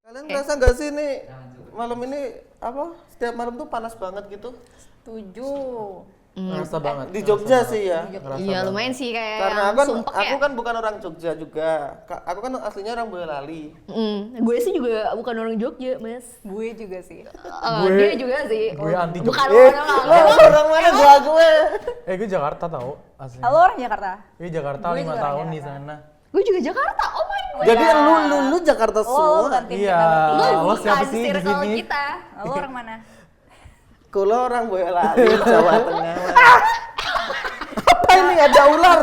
Kalian ngerasa nggak sih nih malam ini apa? Setiap malam tuh panas banget gitu? Setuju. Ngerasa banget. Di Jogja sih ya. Iya lumayan sih kayak Karena yang sumpek aku ya. kan bukan orang Jogja juga. Aku kan aslinya orang Boyolali. Gue sih juga bukan orang Jogja, Mas. Gue juga sih. Dia juga sih. Gue anti Bukan Jogja. Orang mana gue? Gue Jakarta tau asli. Lo orang Jakarta? Gue Jakarta Gue 5 juga tahun orang di Jakarta. sana. Gue juga Jakarta. Oh my god. Jadi lu Jakarta Lo semua. bukan tim Iya. kita bertiga. Lo siapa bukan sih di circle sini? kita. Lo orang mana? Kulo orang Boyolali, Jawa Tengah. Apa ini ada ular?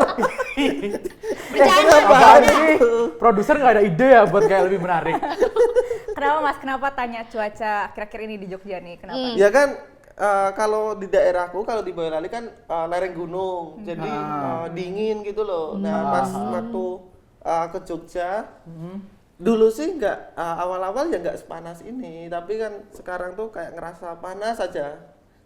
Bercanda. Apaan sih? Produser nggak ada ide ya buat kayak lebih menarik. Kenapa Mas? Kenapa tanya cuaca akhir-akhir ini di Jogja nih? Kenapa? Ya kan kalau di daerahku, kalau di Boyolali kan lereng gunung, jadi dingin gitu loh. Nah pas waktu ke Jogja, dulu sih nggak awal-awal ya nggak sepanas ini, tapi kan sekarang tuh kayak ngerasa panas aja.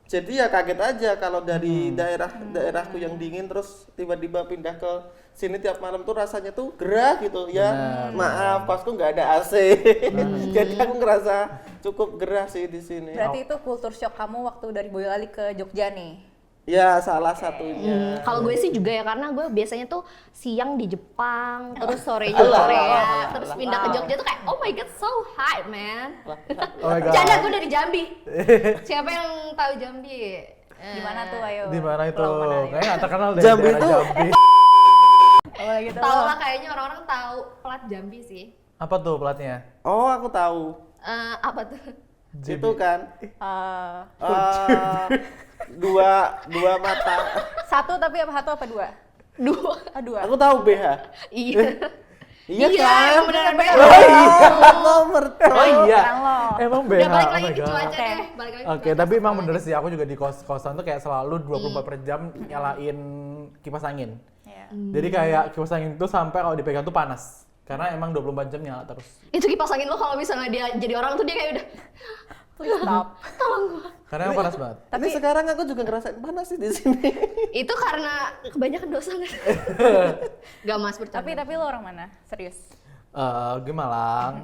Jadi ya kaget aja kalau dari daerahku yang dingin terus tiba-tiba pindah ke sini tiap malam tuh rasanya tuh gerah gitu ya. Maaf, kosku nggak ada AC. Jadi aku ngerasa cukup gerah sih di sini. Berarti itu kultur shock kamu waktu dari Boyolali ke Jogja nih? Ya salah satunya. Kalau gue sih juga ya karena gue biasanya tuh siang di Jepang, terus sorenya di Korea, terus pindah ke Jogja tuh kayak oh my god so hot man. Oh my god. Bercanda, gue dari Jambi. Siapa yang tahu Jambi? Di mana tuh ayo? Di mana itu? Pulau mana nih? Kayaknya nggak terkenal deh. Jambi daerah itu- Jambi. Oh gitu. Tahu lah kayaknya orang-orang tahu plat Jambi sih. Apa tuh platnya? Oh aku tahu. Apa tuh? Itu kan Eh, dua mata. satu tapi satu apa dua? Dua. Dua. Aku tahu BH. Iya. Iya Iya, kan? emang bener-bener. Nomor Oh iya. Sekarang lo. Emang Udah BH. balik Oh lagi my ke God. cuaca Oke. deh. Balik lagi ke Oke, cuaca. tapi emang bener sih, aku juga di kosan tuh kayak selalu 24 per jam nyalain kipas angin. Iya. Jadi kayak kipas angin itu sampai kalau dipegang tuh panas. Karena emang 24 jam nyala terus. Itu kipas angin lo kalau misalnya dia jadi orang tuh dia kayak udah Please stop. tolong gua. Karena emang panas banget. Ini sekarang aku juga ngerasain panas sih di sini. Itu karena kebanyakan dosa kan? Gak mas bercanda. Tapi lo orang mana? Serius? Gue Malang.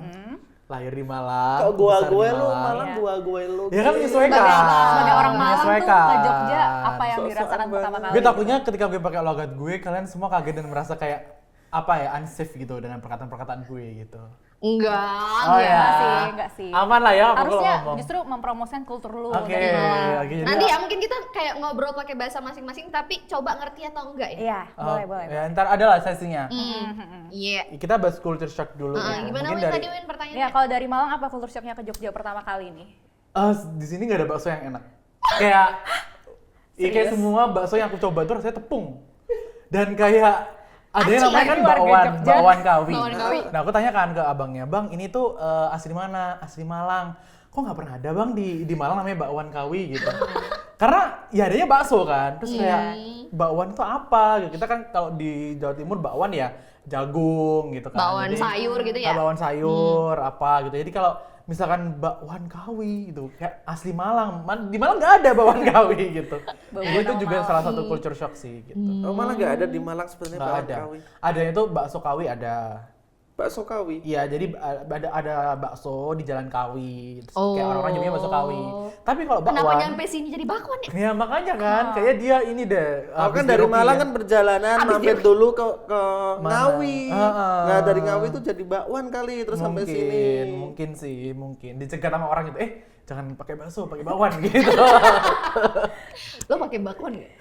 Lahir di Malang. Kok gua besar di gue lu Malang. malah gua lu. Ya kan menyesuaikan. Sebagai orang Malang tuh Menyesuaikan. ke Jogja apa yang Sok-sokan dirasakan pertama kali? Gue takutnya ketika gue pakai logat gue, kalian semua kaget dan merasa kayak apa ya, unsafe gitu dengan perkataan-perkataan gue gitu. Enggak. Oh ya. Enggak sih. Aman lah ya aku kalau Harusnya ngomong. justru mempromosikan kultur lu Oke, dari Malang. oke, jadi Nanti ya mungkin kita kayak ngobrol pakai bahasa masing-masing tapi coba ngerti atau enggak ya? Iya, boleh. Ya, ntar ada lah sesinya. Iya. Kita bahas culture shock dulu ya. Gimana Mungkin Win dari tadi Win pertanyaannya? Ya kalau dari Malang apa kultur shocknya ke Jogja pertama kali nih? Di sini nggak ada bakso yang enak. Kayak kayak semua bakso yang aku coba tuh rasanya tepung. Dan kayak ada yang namanya kan Ini warga bakwan, Jogja. bakwan kawi. Bakwan kawi. Nah aku tanyakan ke abangnya, bang ini tuh asli mana? Asli Malang. Kok nggak pernah ada bang di Malang namanya bakwan kawi gitu? Karena ya adanya bakso kan. Terus kayak bakwan itu apa? Gitu. Kita kan kalau di Jawa Timur bakwan ya jagung gitu kan. Bakwan Jadi, sayur gitu ya? Bakwan sayur apa gitu. Jadi kalau misalkan bakwan kawi gitu kayak asli Malang, di Malang nggak ada bakwan kawi gitu. Itu juga salah satu culture shock sih gitu. Oh malah nggak ada di Malang sebenarnya Nggak bakwan ada. kawi. Adanya itu bakso kawi ada. Bakso kawi. Iya, jadi ada bakso di Jalan Kawi. Terus kayak orang-orang nyebutnya bakso kawi. Tapi kalau Kenapa bakwan, nyampe sini jadi bakwan ya? ya makanya kan, kayak dia ini deh. Oh habis kan dari Rocky Malang ya. kan perjalanan Abis mampir di- dulu ke Mana? Ngawi. Nah dari Ngawi tuh jadi bakwan kali terus sampai sini. Mungkin sih, mungkin dicegat sama orang gitu. Jangan pakai bakso, pakai bakwan gitu. Lo pakai bakwan nggak?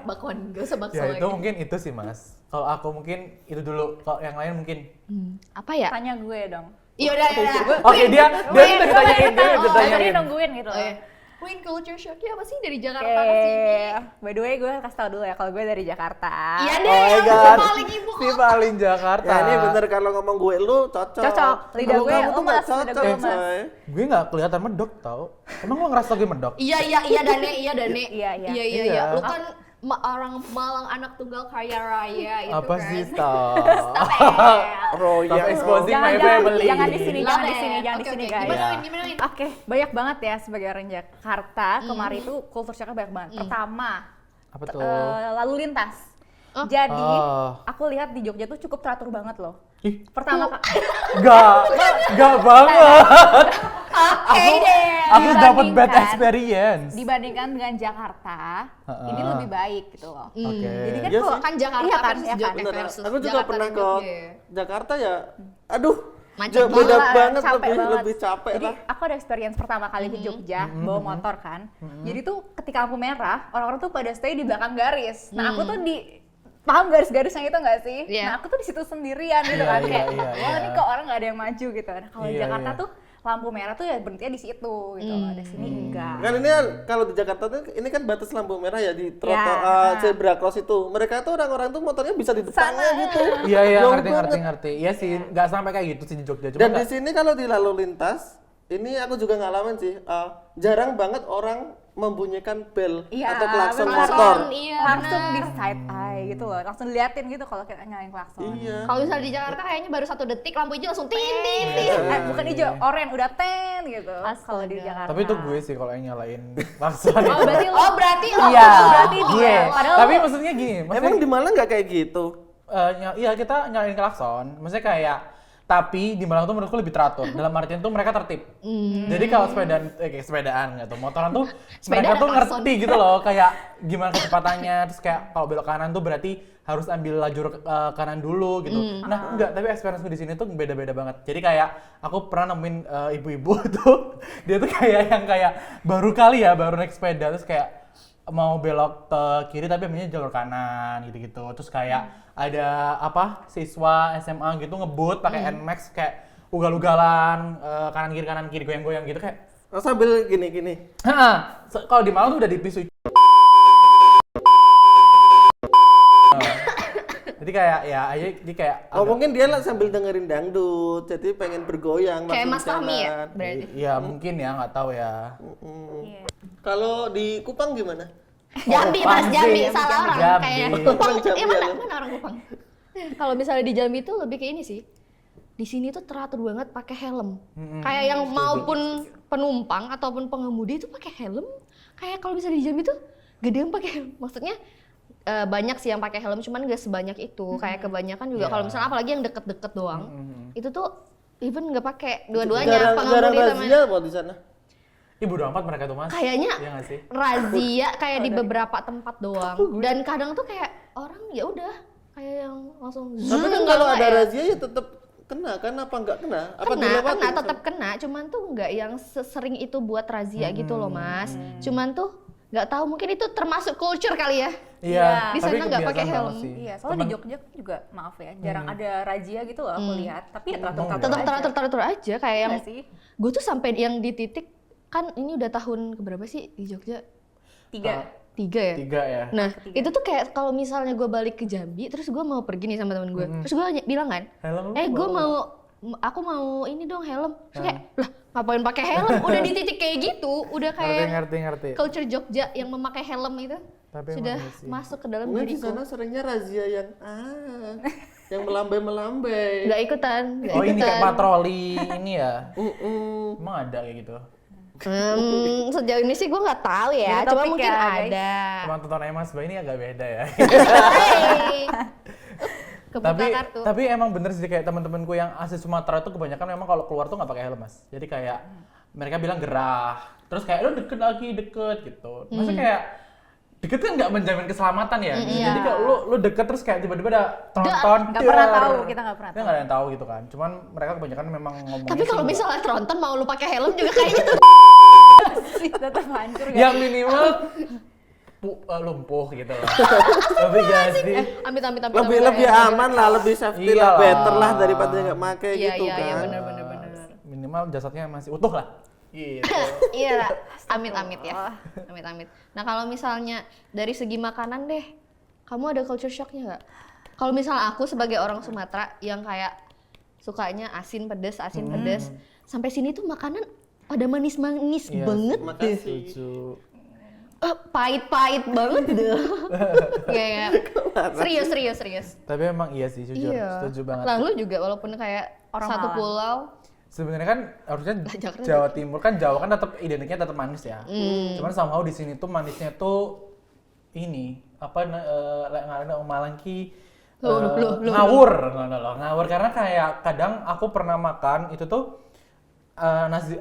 Bakwan, gak usah bakso Ya itu lagi. mungkin itu sih mas. Kalau aku mungkin itu dulu. Kalau yang lain mungkin. Apa ya? Tanya gue dong. Iya udah. Oke dia udah ditanyain, dia udah Oh, tadi ditanyain. nungguin gitu. Oh, iya. Win culture shocknya apa sih dari Jakarta Oke, ke sini? by the way gue kasih tau dulu ya kalau gue dari Jakarta. Iya Oh deh, my yang God. paling ibu Si paling Jakarta. Ya ini bener kalau ngomong gue lu cocok. Cocok. Lidah Kalau gue kamu tuh nggak lemas, lidah cocok gue lemas. coy. Gue nggak kelihatan medok tau. Emang lo ngerasa gue medok? Iya Dane. Iya. Iya. Lu kan orang Malang anak tunggal kaya raya itu Apa kan. sih stop? Stop it. Royal. exposing Jangan, my jangan, family. jangan di sini, jangan di Love sini, it. jangan di Oke, sini oke. guys. Gimana Win? Oke, banyak banget ya sebagai orang Jakarta kemarin itu kultur shocknya banyak banget. Pertama, Apa tuh? lalu lintas. Jadi Oh. aku lihat di Jogja tuh cukup teratur banget loh. Ih, Pertama kali. Enggak banget. Oke deh. Aku dapat bad Dibandingkan- experience. Dibandingkan dengan Jakarta, ini lebih baik gitu loh. Oke. Jadi kan Iya kalau sih. Kan Jakarta Iya kan, versus iya kan. Jogja Bener, versus aku juga Jakarta pernah dan ke Jogja. Jakarta ya. Aduh, Macet beda banget, banget, capek lebih banget. lebih capek Jadi lah. aku ada experience pertama kali ke Jogja bawa motor kan. Jadi tuh ketika lampu merah, orang-orang tuh pada stay di belakang garis. Nah aku tuh paham garis-garisnya itu nggak sih? Iya. Nah aku tuh di situ sendirian gitu Iya, kan, iya, kayak iya, wah iya. ini kok orang nggak ada yang maju gitu. Nah kalau di Iya, Jakarta iya. tuh lampu merah tuh ya berhentinya di situ gitu. Ada sini enggak. Kan ini kan, kalau di Jakarta tuh ini kan batas lampu merah ya di trotoar Ya. zebra cross itu. Mereka tuh orang-orang tuh motornya bisa di depannya gitu. Iya, Jauh ngerti. banget. Iya sih, nggak sampai kayak gitu sih di Jogja. Cuma Dan di nggak- sini kalau di lalu lintas, ini aku juga ngalamin sih. Jarang banget orang membunyikan bel Iya, atau klakson benar. motor. Iya, Langsung benar. di side eye gitu loh, langsung diliatin gitu kalau kita nyalain klakson. Iya. Kalau misalnya di Jakarta kayaknya baru 1 detik lampu hijau langsung tin tin tin. Bukan hijau, oranye udah ten gitu. Kalau di Astaga. Jakarta. Tapi itu gue sih kalau yang nyalain klakson. Oh berarti lo. Berarti Iya, berarti gue. dia. Padahal Tapi lo- maksudnya gini, Emang maksudnya di Malang nggak kayak gitu? iya kita nyalain klakson, maksudnya kayak tapi di Malang tuh menurutku lebih teratur. Dalam artian tuh mereka tertib. Jadi kalau sepedaan nggak tuh, motoran tuh Sepeda mereka ada tuh klakson. ngerti gitu loh, kayak gimana kecepatannya. Terus kayak kalau belok kanan tuh berarti harus ambil lajur kanan dulu gitu. Nah enggak, tapi experience di sini tuh beda-beda banget. Jadi kayak aku pernah nemuin ibu-ibu tuh, dia tuh kayak yang kayak baru kali ya, baru naik sepeda terus kayak mau belok ke kiri tapi ambilnya jalur kanan gitu-gitu. Terus kayak ada apa siswa SMA gitu ngebut pakai Nmax kayak ugal-ugalan kanan kiri goyang-goyang gitu kayak. Oh, sambil gini-gini. Kalau di Malang tuh udah dipisui. Jadi kayak ya aja jadi kayak Oh mungkin dia lah sambil dengerin dangdut, jadi pengen bergoyang. Kayak langsung Mas Fahmi ya jalan. berarti. Iya mungkin ya nggak tahu ya. Iya. Kalau di Kupang gimana? Jambi Mas, Jambi salah orang Jambi. kayaknya. Jambi. Kupang, Jambi mana ya. mana orang Kupang? Kalau misalnya di Jambi tuh lebih ke ini sih. Di sini tuh teratur banget pakai helm. Kayak yang maupun penumpang ataupun pengemudi itu pakai helm. Kayak kalau misalnya di Jambi tuh gak ada yang pakai helm. Maksudnya banyak sih yang pakai helm, cuman gak sebanyak itu. Kayak kebanyakan juga Iya. kalau misalnya apalagi yang deket-deket doang, itu tuh even nggak pakai Jarang dua-duanya jarang pengemudi sama razia apa di sana? Ibu udah amat mereka tuh mas. kayaknya Iya nggak sih? razia kayak di beberapa tempat doang. Dan kadang tuh kayak orang ya udah kayak yang langsung Tapi zoom, kan nggak kalau kena ada ya. razia ya tetap kena kan apa nggak kena? Apa Kena, dilewatin? tetap kena, cuman tuh nggak yang sesering itu buat razia gitu loh mas. Cuman tuh nggak tahu mungkin itu termasuk culture kali ya. Iya. Di sana tapi nggak pakai kebiasaan helm. banget sih. Iya, soalnya di Jogja juga maaf ya, jarang ada razia gitu loh aku lihat. Tapi ya Emang teratur-teratur Tetap teratur aja kayak yang Nggak sih? gue tuh sampai yang di titik kan ini udah tahun keberapa sih di Jogja? 3. 3 ya? 3 ya. Nah, itu tuh kayak kalau misalnya gue balik ke Jambi, terus gue mau pergi nih sama temen gue, terus gue bilang kan, Helm lu gue bawa aku mau ini dong helm. Terus kayak, lah ngapain pakai helm? Udah di titik kayak gitu, udah kayak ngerti. culture Jogja yang memakai helm itu Tapi sudah emang iya sih. masuk ke dalam Mungkin di diriku. sana seringnya razia yang yang melambai-melambai. Nggak ikutan, nggak Oh ini ikutan. kayak patroli ini ya. Mm-mm. Emang ada kayak gitu. Sejauh ini sih gue nggak tahu ya, Jadi cuma topik mungkin ya, guys. ada. Emang tonton Mas Bay ini agak beda ya. Hey. Kebuka kartu. tapi emang bener sih kayak teman-temanku yang asli Sumatera itu kebanyakan memang kalau keluar tuh nggak pakai helm mas. Jadi kayak mereka bilang gerah, terus kayak lo deket gitu. Maksudnya kayak deket kan nggak menjamin keselamatan ya. Jadi kalau lo deket terus kayak tiba-tiba ada tronton. Nggak pernah tahu, kita nggak pernah Kita nggak ada yang tahu gitu kan. Cuman mereka kebanyakan memang ngomongnya Tapi kalau sih misalnya tronton mau lu pakai helm juga kayaknya tuh tetap hancur nggak. Yang minimal lumpuh gitu loh. Tapi gak sih. amit-amit Lebih aman lah, lebih safety lah, Iyalah. better lah daripada nggak make Iya gitu iya kan. iya benar. Minimal jasadnya masih utuh lah. Gitu. Iya, amit-amit ya. Amit-amit. Nah, kalau misalnya dari segi makanan deh, kamu ada culture shock-nya nggak? Kalau misalnya aku sebagai orang Sumatera yang kayak sukanya asin pedes, sampai sini tuh makanan pada manis-manis Iya banget sih. deh. Setuju. Pahit-pahit banget deh. Iya. Serius. Tapi emang iya sih, jujur. Iya. Setuju banget. Lalu juga walaupun kayak Orang satu Malang. pulau, Sebenarnya kan harusnya Jakarta Jawa Timur kan Jawa kan tetap identiknya tetap manis ya. Cuman somehow di sini tuh manisnya tuh ini lek ngarane wong Malang ki Loh. ngawur ngono lho. Ngawur karena kayak kadang aku pernah makan itu tuh nasi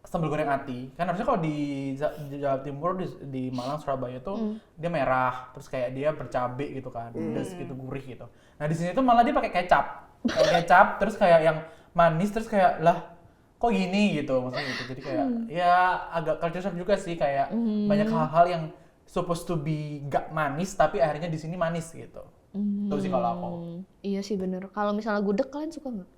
sambal goreng ati. Kan harusnya kalau di Jawa Timur di Malang Surabaya tuh dia merah, terus kayak dia bercabai gitu kan. Pedas gitu, gurih gitu. Nah, di sini tuh malah dia pakai kecap. Kayak kecap terus kayak yang manis terus kayak lah kok gini gitu maksudnya gitu. Jadi kayak ya agak culture shock juga sih kayak banyak hal-hal yang supposed to be gak manis tapi akhirnya di sini manis gitu. Itu sih kalau aku. Iya sih bener. Kalau misalnya gudeg kalian suka nggak?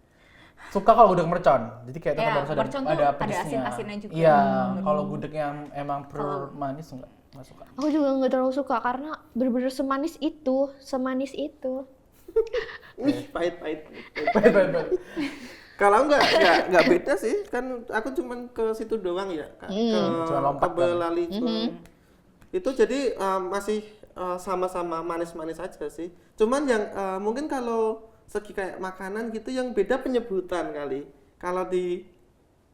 Suka kalau gudeg mercon. Jadi kayak tetap Ya, harus mercon tuh ada ada pedesnya. asin-asinnya juga. Iya, kalau gudeg yang emang pure manis enggak suka. Aku juga nggak terlalu suka karena bener-bener semanis itu. Ih, pahit. Baik. Kalau nggak beda sih, kan aku cuman ke situ doang ya, Cuma lompat ke Boyolali. Itu jadi masih sama-sama manis-manis aja sih. Cuman yang mungkin kalau segi kayak makanan gitu yang beda penyebutan kali. Kalau di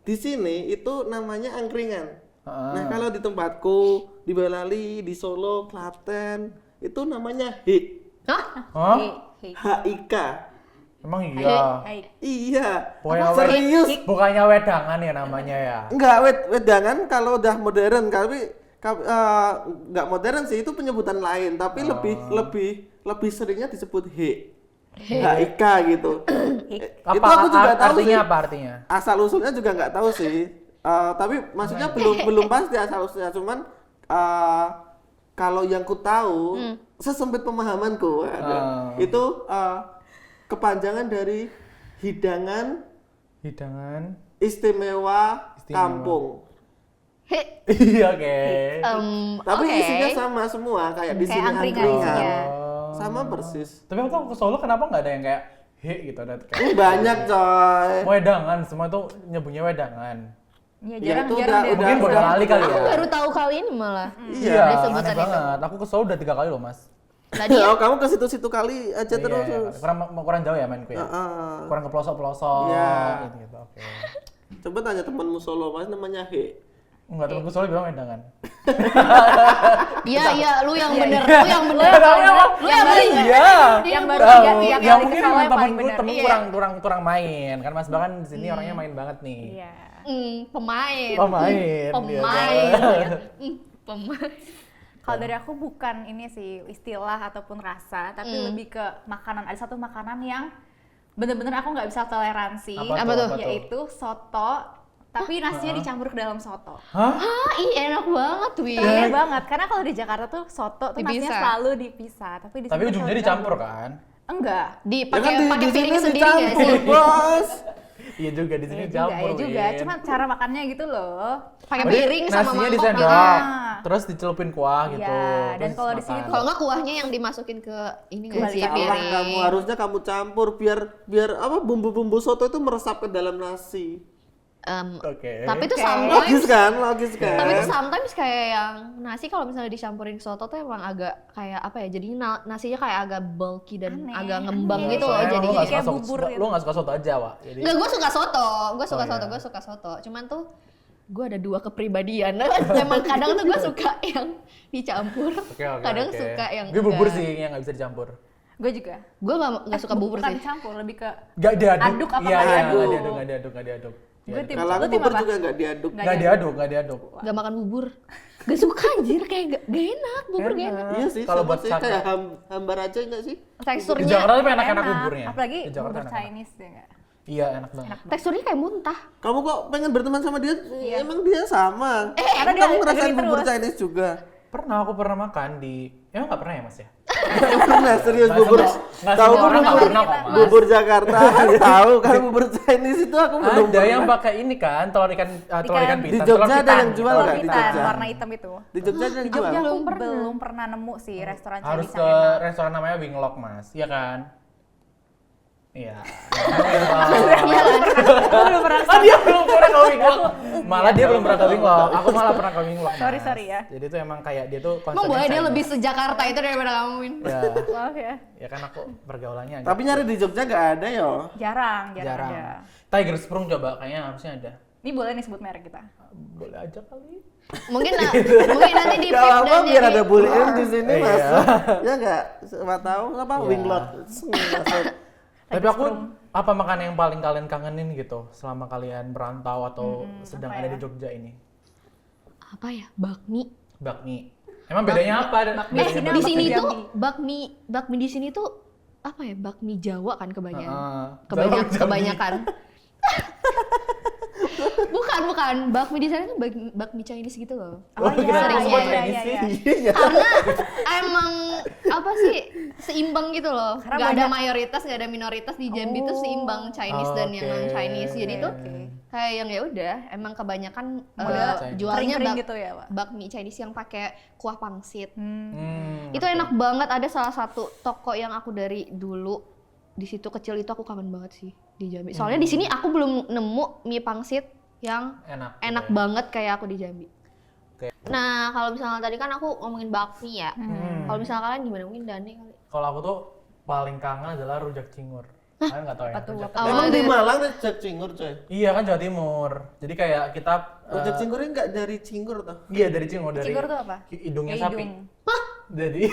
sini itu namanya angkringan. Nah kalau di tempatku di Boyolali, di Solo, Klaten itu namanya hik. Hah? HIK. Emang iya. Iya. Serius? Bukannya wedangan ya namanya ya? Enggak, wedangan kalau udah modern, nggak modern sih, itu penyebutan lain, tapi lebih seringnya disebut HIK gitu. Apa Itu aku juga tahu artinya sih. apa artinya? Asal usulnya juga nggak tahu sih. Tapi maksudnya belum pasti asal usulnya, cuman kalau yang ku tahu sesempit pemahamanku itu kepanjangan dari hidangan istimewa kampung. Iya, oke. Tapi isinya sama semua kayak di sini angkringan isinya. sama persis. Tapi waktu aku ke Solo kenapa nggak ada yang kayak gitu ada kayak Banyak coy. wedangan, semua tuh nyebutnya wedangan. Iya, Ya, itu jarang-jarang deh. Mungkin Boyolali kali ya. Aku baru tahu kali ini malah. Iya. Ada Aneh sebutan itu. banget. Aku ke Solo udah 3 kali loh, Mas. Tadi Oh, kamu ke situ-situ kali aja Iya, terus. kurang jauh ya mainku ya. Kurang ke pelosok-pelosok Iya. gitu. Oke. Coba tanya temanmu Solo, Mas, namanya He. Enggak, temen gue Solo bilang wedangan. iya, lu yang bener. Lu yang bener. Iya. Yang baru tiga kali Ya ke mungkin Solo yang paling temen-temen bener. kurang main. Kan Mas bahkan di sini orangnya main banget nih. Iya. Pemain. Pemain. Kalau dari aku bukan ini sih istilah ataupun rasa, tapi lebih ke makanan. Ada satu makanan yang bener-bener aku nggak bisa toleransi, Apa tuh? yaitu soto, tapi nasinya dicampur ke dalam soto. Hah? Enak banget, Wi. Itu aneh banget, karena kalau di Jakarta tuh soto tuh nasinya Dipisah. selalu dipisah, tapi di Tapi sini ujungnya selalu dicampur kan? Enggak. Dipakai di piring sini sendiri nggak sih? dicampur, Bos. Iya juga di sini Iya juga, campur. ya juga. Win. Cuma cara makannya gitu loh. Pakai Berarti piring sama nasinya mangkok. disendok, Ah. terus dicelupin kuah gitu. Iya, dan terus kalau di sini makan. tuh- Kalau nggak kuahnya yang dimasukin ke ini nggak Kembali sih ke Allah, piring? kamu harusnya kamu campur biar apa bumbu-bumbu soto itu meresap ke dalam nasi. Oke. Tapi itu Oke. Logis sometimes kan? Tapi itu sometimes kayak yang nasi kalau misalnya dicampurin soto tuh emang agak kayak apa ya? Jadi nasinya kayak agak bulky dan Aneh, agak ngembang aneh. gitu loh. Soalnya Jadi lu nggak kayak suka bubur gitu. lu nggak suka soto aja, Wak. Jadi nggak, gue suka soto. Gue suka Oh, soto. iya. Gue suka soto. Cuman tuh gue ada 2 kepribadian. Emang kadang tuh gue suka yang dicampur. Oke. Kadang suka yang gue bubur enggak. sih yang nggak bisa dicampur. Gue juga. Gue nggak suka bubur Bukan sih. campur, lebih ke Nggak diaduk. Aduk apa Iya, nggak iya, aduk? nggak diaduk. Gue tim. Kalau aku Lu tim bubur apa? juga nggak diaduk. Nggak Nggak diaduk. Gak makan bubur. Gak suka anjir, kayak gak enak. Bubur gak enak. Iya sih, Kalau sama buat sih sate. kayak hambar aja enggak sih? Di Teksturnya, Jakarta tuh enak-enak buburnya. Apalagi Di Jakarta bubur enak-enak. Chinese ya nggak? Iya, enak banget. teksturnya kayak muntah. Kamu kok pengen berteman sama dia? Emang dia sama. karena dia Kamu ngerasain negeri bubur terus. Chinese juga? Aku pernah makan di emang nggak pernah ya, Mas ya? Pernah serius Nggak bubur. semua Tahu orang bubur nggak pernah kok, Mas. bubur Jakarta tahu kan bubur Chinese itu aku belum Ada yang pernah. pakai ini kan, telur ikan Ikan. pitan. Di telur Jogja ada pitan. yang jual Telur nggak di pitan, Jogja? warna hitam itu. Di Jogja ada yang Di jual. Jogja aku Belum pernah. belum pernah nemu sih restoran Harus Chinese ke yang enak. restoran namanya Winglock, Mas. Iya kan? Iya. Iya kan? Aku belum pernah. Dia belum pernah ke Winglock. Malah dia belum pernah ke Winglock. Aku malah pernah ke Winglock. Sorry, Mas. sorry ya. Jadi itu emang kayak dia tuh Emang boleh dia China. lebih sejakarta itu daripada kamu, Win? Ya. Maaf ya. Ya kan aku pergaulannya agak Tapi nyari di Jogja nggak ada yo. Jarang ada. jarang. Tiger Sprung coba kayaknya harusnya ada. Ini boleh nih sebut merek kita. Boleh aja kali. Mungkin mungkin nanti di Gak pick apa dan biar jadi- ada bullying di sini Iya. masuk. Ya enggak? Siapa tahu apa Iya. winglot masuk. Tapi aku apa makanan yang paling kalian kangenin gitu selama kalian berantau atau sedang apa ada ya? di Jogja ini? apa ya? Bakmi. Bakmi. Emang bedanya apa? Bakmi Bedanya sini bakmi? Di Bakmi sini Jambi. tuh bakmi di sini tuh apa ya? Bakmi Jawa kan kebanyakan. Jawa Jambi. Kebanyakan. bukan. Bakmi di sana tuh bakmi Chinese gitu loh. Oh, kenapa Sering semua ya, Chinese sih? Iya. Karena emang apa sih seimbang gitu loh. Karena Gak ada banyak- mayoritas, gak ada minoritas di Jambi tuh seimbang Chinese dan yang Oke. non Chinese. Jadi tuh Oke. kayak yang ya udah emang kebanyakan Model Chinese. jualnya Kering-kering gitu ya, Pak. bakmi Chinese yang pakai kuah pangsit. Itu ngerti. enak banget. Ada salah satu toko yang aku dari dulu di situ kecil itu aku kangen banget sih di Jambi. Soalnya di sini aku belum nemu mie pangsit yang Enak. enak gitu ya. banget kayak aku di Jambi. Oke. Nah, kalau misalnya tadi kan aku ngomongin bakmi ya. Kalau misalnya kalian gimana? Mungkin Dani kali. Kalau aku tuh paling kangen adalah rujak cingur. Kalian nggak tahu ya? Apa tuh? rujak- Apa? Emang di deh. Malang rujak cingur coy. Iya kan Jawa Timur. Jadi kayak kita Rujak cingurnya enggak dari cingur tuh. Iya dari cingur dari Cingur tuh apa? hidungnya Ya, sapi. hidung. Jadi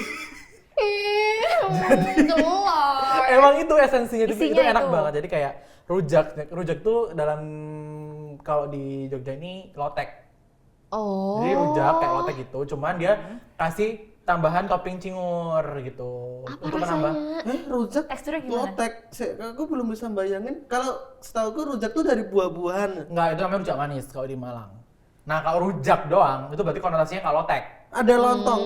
Telur. emang itu esensinya itu Isinya enak itu. banget. Jadi kayak rujak tuh dalam kalau di Jogja ini lotek. Oh. Jadi rujak kayak lotek gitu, cuman dia kasih tambahan topping cingur gitu. Apa Untuk menambah. rasanya? Rujak Teksturnya gimana? lotek. Aku belum bisa bayangin. Kalau setahuku rujak tuh dari buah-buahan. Enggak, itu namanya rujak manis kalau di Malang. Nah, kalau rujak doang itu berarti konotasinya kalau lotek. Ada lontong.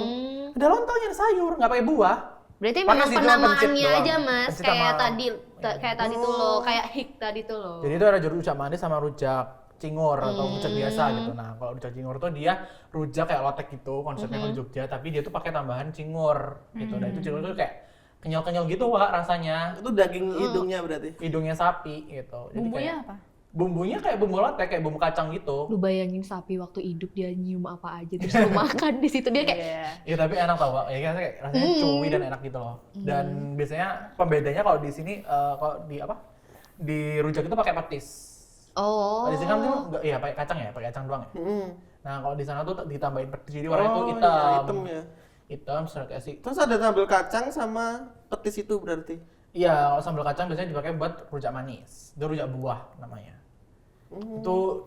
Ada lontongnya, ada sayur, nggak pakai buah. Berarti Pakai memang sih, cuma pencit penamaannya doang. aja mas, Pencit kayak sama- tadi, kayak tadi tuh loh, kayak hik tadi tuh loh. Jadi itu ada rujak manis sama rujak cingur atau rujak biasa gitu. Nah, kalau rujak cingur tuh dia rujak kayak lotek gitu konsepnya kalau di Jogja, tapi dia tuh pakai tambahan cingur gitu. Nah, itu cingur tuh kayak kenyal-kenyal gitu Wak rasanya. Itu daging hidungnya berarti. Hidungnya sapi gitu. Jadi Bumbunya kayak, apa? bumbunya kayak bumbu lotek, kayak bumbu kacang gitu. Lu bayangin sapi waktu hidup dia nyium apa aja terus lu makan di situ dia kayak Iya. Iya tapi enak tau Wak. Ya kan kayak rasanya chewy dan enak gitu loh. Dan biasanya pembedanya kalau di sini kalau di apa? Di rujak itu pakai petis. oh. Kalau di sini kan tuh enggak, iya pakai kacang ya, pakai kacang doang ya. Nah kalau di sana tuh ditambahin petis, jadi warnanya tuh iya, hitam. hitam ya. Hitam terus kasih. Terus ada sambal kacang sama petis itu berarti. Iya, kalau sambal kacang biasanya dipakai buat rujak manis. Itu rujak buah namanya. Itu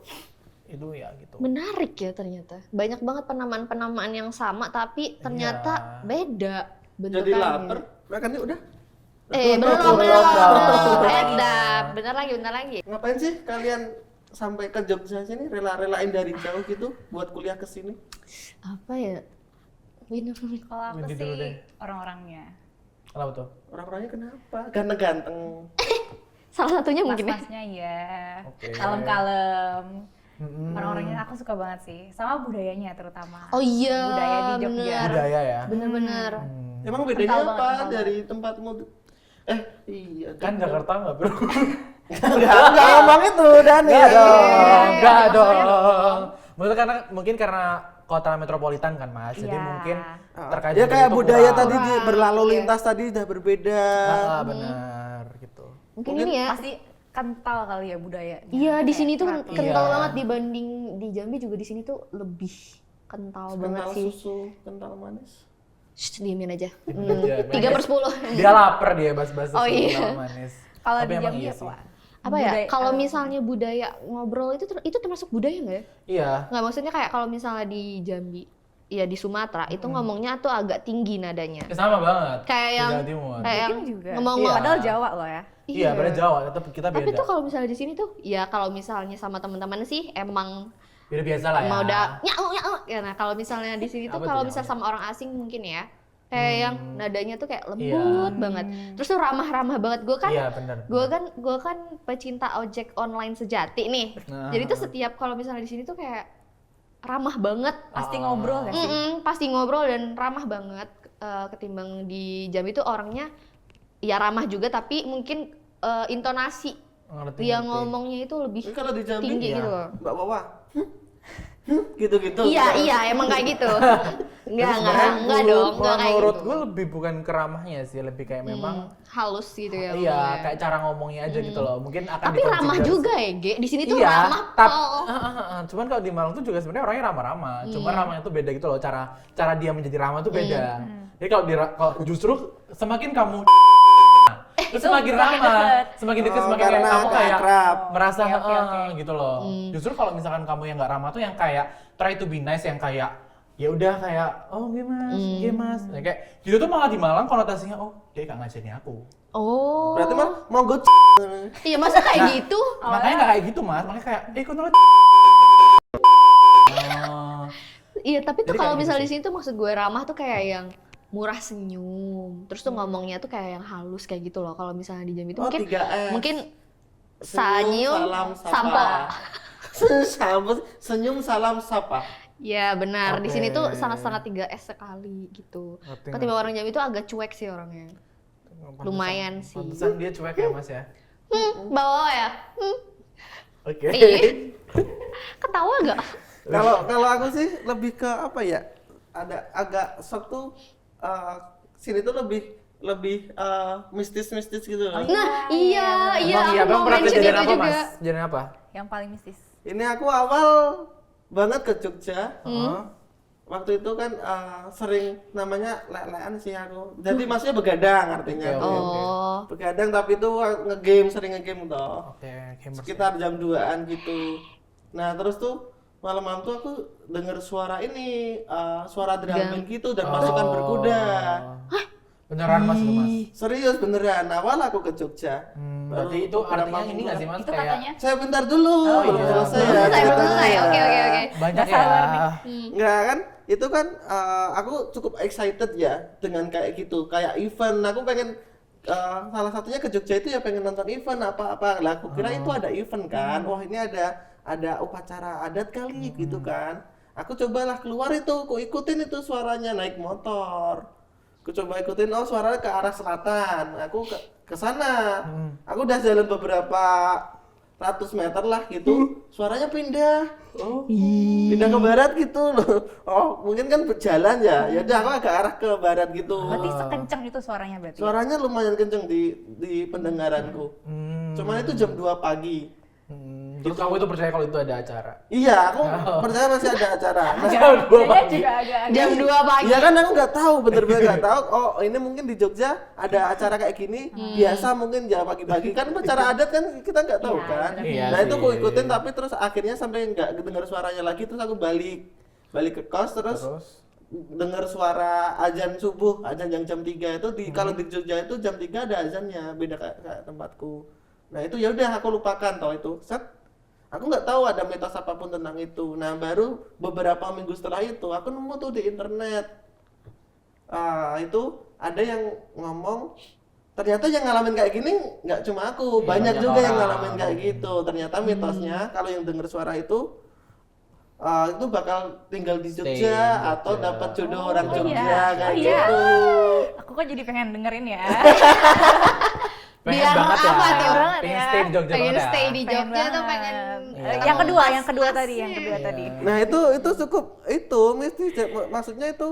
ya gitu. Menarik ya ternyata. Banyak banget penamaan-penamaan yang sama tapi ternyata beda Jadi bentukannya. lapar. Makannya udah. Belum. Bentar lagi. Ngapain sih kalian sampai ke Jogja sini rela-relain dari jauh gitu buat kuliah ke sini? Apa ya? Win. Kalau aku Windy dulu deh. sih orang-orangnya. Kenapa tuh? Orang-orangnya kenapa? Ganteng-ganteng. Salah satunya mungkin ya. Mas-masnya ya. Oke. Kalem-kalem. Orang-orangnya aku suka banget sih. Sama budayanya terutama. Oh iya. Budaya di Jogja. bener. Budaya ya. Bener-bener. Emang bedanya Kental banget, apa kental dari tempatmu? Iya. Kan Jakarta nggak bro? Enggak ngomong itu, Dani. Enggak dong, iya, enggak maksudnya- dong. Maksudnya mungkin karena kota metropolitan kan mas, jadi Iya. mungkin terkait Ya budaya kayak itu budaya kurang. tadi berlalu lintas tadi udah berbeda. Benar gitu. Mungkin ini ya. Pasti kental kali ya budayanya. Iya, di sini tuh Kayak kental Iya. banget dibanding di Jambi juga di sini tuh lebih kental banget Kental sih. susu, kental manis. Shh, diemin aja. aja, 3/10. Dia lapar dia bahas-bahas Oh, susu iya. kental manis. Kalau Tapi di emang Jambi iya apa? sih. Wak? Apa ya? Budaya- Kalau misalnya budaya ngobrol itu termasuk budaya nggak ya? Iya. Nggak, maksudnya kayak kalau misalnya di Jambi, ya di Sumatera itu ngomongnya tuh agak tinggi nadanya. Ya, sama banget. Kayak di yang Jawa Timur. kayak yang Mungkin juga. ngomong Iya. Padahal Jawa loh ya. Iya, pada Jawa tetap kita beda. Tapi tuh kalau misalnya di sini tuh, ya kalau misalnya sama teman-teman sih emang Beda biasa lah ya. mau udah nyau. Ya, nah kalau misalnya di sini tuh Apa tuh kalau nyau? misalnya sama orang asing mungkin ya, kayak yang nadanya tuh kayak lembut Iya. banget. Terus tuh ramah-ramah banget. Iya benar. Gue kan pecinta ojek online sejati nih. Nah. Jadi tuh setiap kalau misalnya di sini tuh kayak ramah banget. Pasti ngobrol kan sih? Pasti ngobrol dan ramah banget. Ketimbang di Jambi tuh orangnya ya ramah juga tapi mungkin intonasi Ngerti, dia ngerti. ngomongnya itu lebih Ini kalau di Jambi tinggi Iya. gitu loh. Mbak Wawa. gitu-gitu. Iya, emang kayak gitu. Enggak dong, enggak kayak Menurut gitu. gue lebih bukan keramahnya sih, lebih kayak memang Halus gitu ya. iya, ngomongnya. kayak cara ngomongnya aja gitu loh. Mungkin akan Tapi ramah dikonsider- juga ya, Ge. Di sini tuh iya, ramah pol. cuman kalau di Malang tuh juga sebenarnya orangnya ramah-ramah. Cuma ramahnya tuh beda gitu loh, cara dia menjadi ramah tuh beda. Jadi kalau justru semakin kamu terus semakin ramah, semakin dekat Oh, semakin kayak karena kamu kayak akrab. merasa Oke. gitu loh. Justru kalau misalkan kamu yang nggak ramah tuh yang kayak try to be nice, yang kayak ya udah kayak oh gemas, ya, kayak gitu tuh malah di Malang konotasinya oh dia nggak ngajarin aku. Oh. Berarti mah monggo Iya, masa kayak gitu? Makanya nggak kayak gitu mas, makanya kayak kok nolak. Oh. Iya, tapi tuh Jadi kalau kayak gitu misalnya di sih. sini tuh maksud gue ramah tuh kayak yang murah senyum. Terus tuh ngomongnya tuh kayak yang halus kayak gitu loh. Kalau misalnya di Jambi tuh Oh, mungkin 3S. mungkin Senyum, senyum, salam, sampo. Senyum, salam, sapa. Ya benar, di sini tuh Oke. sangat-sangat 3S sekali gitu. Ngerti, Ketimbang orang Jambi tuh agak cuek sih orangnya. Lumayan sih. Pantesan dia cuek ya mas ya. Bawa ya? Oke. Iya. Ketawa gak? Kalau aku sih lebih ke apa ya? Ada agak satu sini tuh lebih mistis-mistis gitu loh. Nah, iya, Emang iya aku bang mau pernah mention kejadian itu apa juga. mas? Kejadian apa? Yang paling mistis. Ini aku awal banget ke Jogja. Waktu itu kan sering namanya lelean sih aku. Jadi maksudnya begadang artinya. Oke, tuh. oke. Oh, Begadang tapi itu ngegame, sering ngegame toh. Oke, gamers. Sekitar jam 2-an gitu. Nah, terus tuh malam-malam tuh aku denger suara ini, suara drum band gitu dan pasukan berkuda. Beneran mas itu mas? Serius beneran, awal aku ke Jogja. Berarti itu beberapa artinya ini minggu nggak sih lah. mas? Itu Kayak katanya. Saya bentar dulu, belum iya. selesai Belum ya. selesai, belum ceritanya. selesai. Oke. banyak Nggak sabar ya. nih. Enggak kan, itu kan aku cukup excited ya dengan kayak gitu, kayak event. Aku pengen salah satunya ke Jogja itu ya pengen nonton event apa-apa. Lah aku kira itu ada event kan. Wah, ini ada upacara adat kali gitu kan. Aku cobalah keluar itu, aku ikutin itu suaranya naik motor. Aku coba ikutin, oh suaranya ke arah selatan. Aku ke sana. Aku udah jalan beberapa ratus meter lah gitu, suaranya pindah. Oh, pindah ke barat gitu loh. Oh, mungkin kan berjalan ya. Ya udah aku agak arah ke barat gitu. Berarti sekenceng itu suaranya berarti. Suaranya lumayan kenceng di pendengaranku. Cuman itu jam 2 pagi. Terus kamu itu percaya kalau itu ada acara? Iya, aku percaya masih ada acara. Nah, Kayaknya juga agak jam 2 pagi. iya kan aku nggak tahu, bener-bener nggak tahu. Oh ini mungkin di Jogja ada acara kayak gini. Biasa mungkin ya pagi-pagi kan acara adat kan kita nggak tahu Iya, kan. bener. Iya Nah itu sih. aku ikutin tapi terus akhirnya sampai nggak dengar suaranya lagi, terus aku balik ke kos terus dengar suara azan subuh, azan yang jam 3 itu kalau di Jogja itu jam 3 ada azannya, beda kayak tempatku. Nah itu ya udah aku lupakan toh itu. Set. Aku nggak tahu ada mitos apapun tentang itu. Nah baru beberapa minggu setelah itu aku nemu tuh di internet. Itu ada yang ngomong ternyata yang ngalamin kayak gini nggak cuma aku, Iya, banyak banyak juga yang orang. ngalamin kayak gitu. Ternyata mitosnya kalau yang dengar suara itu bakal tinggal di Stay di Jogja atau Jogja. dapat jodoh orang Oh, Jogja iya. kayak Oh, iya. gitu. Aku kok jadi pengen dengerin ya. Pengen Biar banget ya. apa tuh? Pengen Ya. stay di Jogja Pengen banget ya. stay di Pengen Jogja tuh banget. pengen Iya. Yang kedua ketemu tadi, yang mas-masnya. kedua tadi. Nah itu cukup itu mistis, maksudnya itu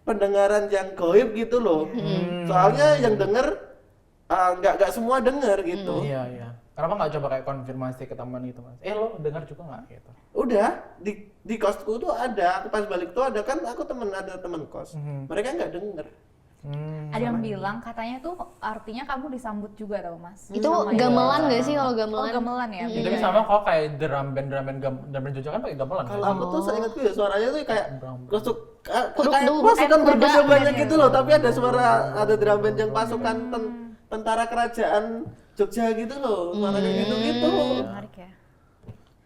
pendengaran yang goib gitu loh. Soalnya yang denger nggak semua denger gitu. Iya. Kenapa nggak coba kayak konfirmasi ke teman gitu mas? Lo dengar juga nggak gitu? Udah di kosku tuh ada, aku pas balik tuh ada kan aku ada temen kos, mereka nggak denger. Ada yang bilang katanya tuh artinya kamu disambut juga tau mas. Itu Sama yang- gamelan gak sih kalau Oh gamelan? gamelan ya. Itu beda sama kok kayak drum band Jogja kan pakai gamelan. Kalau kan? aku tuh seingatku ya suaranya tuh kayak Drum. kayak Duk-duk, pasukan kuda. berbeda banyak Iya, gitu loh, tapi ada suara ada drum band yang pasukan tentara kerajaan Jogja gitu loh, suara kayak gitu-gitu. Menarik ya.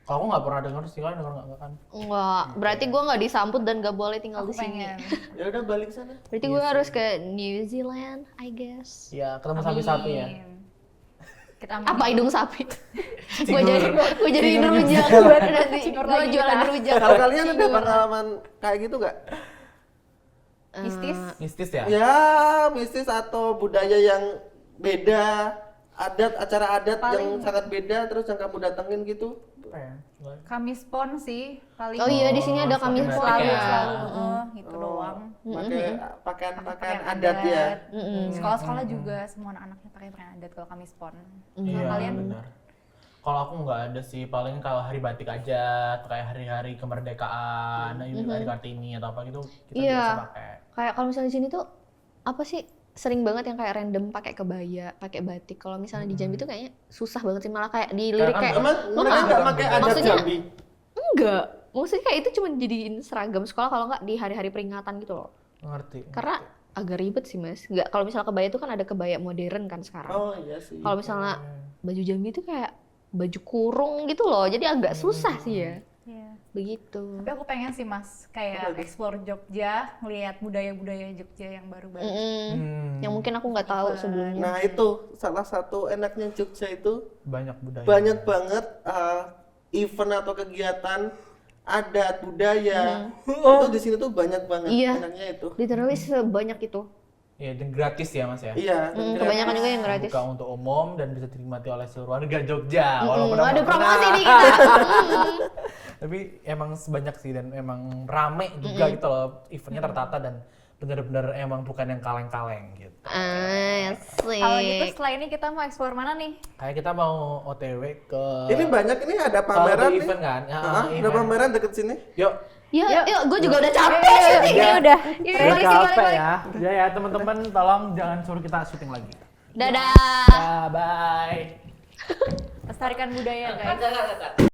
Kalau aku nggak pernah dengar sih, kalian dengar nggak kan? Enggak, berarti gue nggak disambut dan gak boleh tinggal Aku di sini. pengen. Ya udah balik sana. Berarti gue harus ke New Zealand, I guess. Iya, ketemu sapi-sapi ya. Kita Apa hidung sapi? gue Cingur. gue jadi Cingur rujak juga. buat nanti. Cingur Gue lagi jualan kita. rujak. Kalau kalian ada pengalaman kayak gitu nggak? mistis. Mistis ya? Ya, mistis atau budaya yang beda, acara adat yang sangat beda terus yang kamu datengin gitu. gitu. Apa ya? Kamis pon sih paling. Oh iya, di sini ada Kamis Kamis pon Pon. selalu ya. selalu gitu Oh, doang. pakai pakaian adat ya. Sekolah-sekolah juga semua anak-anaknya pakai pakaian adat kalau Kamis pon. Iya, Kalian benar. Kalau aku nggak ada sih, paling kalau hari batik aja, atau kayak hari-hari kemerdekaan, hari Kartini atau apa gitu, kita Iya. biasa pakai. Kayak kalau misalnya di sini tuh apa sih, sering banget yang kayak random pakai kebaya, pakai batik. Kalau misalnya di Jambi tuh kayaknya susah banget sih, malah kayak dilirik Karena kayak Emang mereka nggak pakai adat Maksudnya- Jambi? enggak. Maksudnya kayak itu cuma jadiin seragam sekolah kalau nggak di hari-hari peringatan gitu loh. Ngerti. Karena agak ribet sih mas. Nggak, kalau misalnya kebaya itu kan ada kebaya modern kan sekarang. Oh iya sih. Kalau misalnya baju Jambi itu kayak baju kurung gitu loh, jadi agak susah sih ya. Iya. Begitu. Tapi aku pengen sih Mas kayak explore Jogja, ngelihat budaya-budaya Jogja yang baru-baru. Yang mungkin aku nggak tahu sebelumnya. Nah itu salah satu enaknya Jogja itu Banyak budaya. banyak banget event atau kegiatan adat budaya. Itu di sini tuh banyak banget Iya. enaknya itu. Literally sebanyak itu. Iya, dan gratis ya mas ya. Iya. dan Kebanyakan juga yang gratis. Buka untuk umum dan bisa dinikmati oleh seluruh warga Jogja. Walaupun aku Ada nggak promosi pernah. nih kita. Tapi emang sebanyak sih dan emang rame juga gitu loh. Eventnya tertata dan bener-bener emang bukan yang kaleng-kaleng gitu. Asik. Kalau gitu setelah ini kita mau explore mana nih? Kayak kita mau OTW ke Ini banyak ini ada salah pameran satu nih. event kan. Ya, Ada event. pameran deket sini. Yuk. Yuk, gue juga udah capek syuting. Ini udah. Udah capek ya. Ya teman-teman tolong jangan suruh kita syuting lagi. Dadah. Ya, bye. Lestarikan budaya guys.